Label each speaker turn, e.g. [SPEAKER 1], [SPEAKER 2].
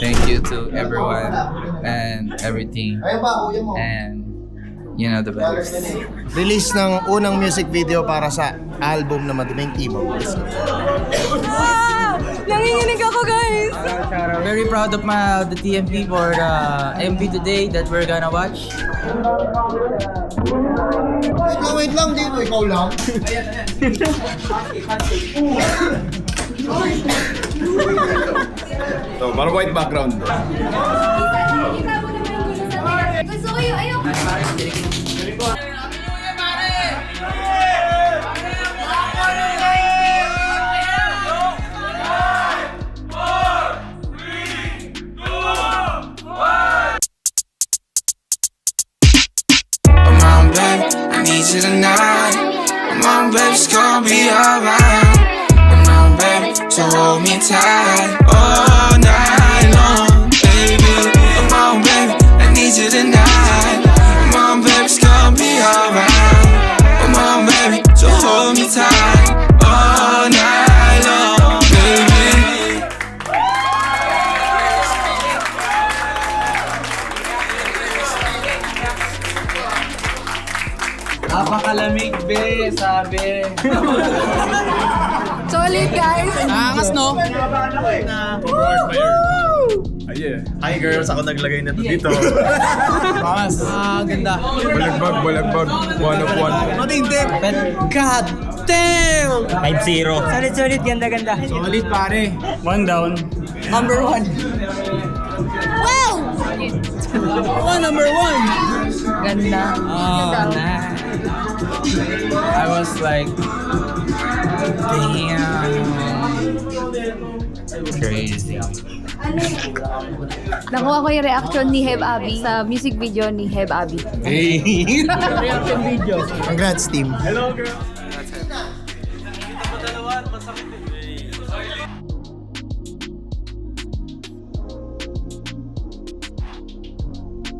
[SPEAKER 1] Thank you to everyone and everything. And you know the best.
[SPEAKER 2] Release ng unang music video para sa album na Maduming Timog.
[SPEAKER 3] Nanginginig ako, guys!
[SPEAKER 1] Very proud of the TMP for the MV today that we're gonna watch.
[SPEAKER 2] Wait lang, di mo ikaw lang.
[SPEAKER 4] So, para white background.
[SPEAKER 3] Gusto ko yung ayoko.
[SPEAKER 5] Come on, baby, I need you tonight. Come on, baby, it's gonna be alright. Come on, baby, so hold me tight all night long, baby. Come on, baby, I need you tonight. Come on, baby, it's gonna be alright. Come on, baby, so hold me tight all night long, baby.
[SPEAKER 1] Napakalamig, be, sabi.
[SPEAKER 3] Solid, guys!
[SPEAKER 1] Angas, no?
[SPEAKER 4] Hi girls, ako naglagay na to dito.
[SPEAKER 1] Angas. Ganda.
[SPEAKER 4] Balagbag, one of one.
[SPEAKER 1] Matindip. God damn!
[SPEAKER 6] 5-0.
[SPEAKER 3] Solid, ganda.
[SPEAKER 1] Solid, pare. One down. Number one.
[SPEAKER 3] Wow!
[SPEAKER 1] Number one.
[SPEAKER 3] Ganda.
[SPEAKER 1] Oh, nice. I was like, damn. Crazy.
[SPEAKER 3] Nakuha ko yung reaction ni Heb Abi sa music video ni Heb Abi.
[SPEAKER 1] Hey.
[SPEAKER 2] Congrats, team.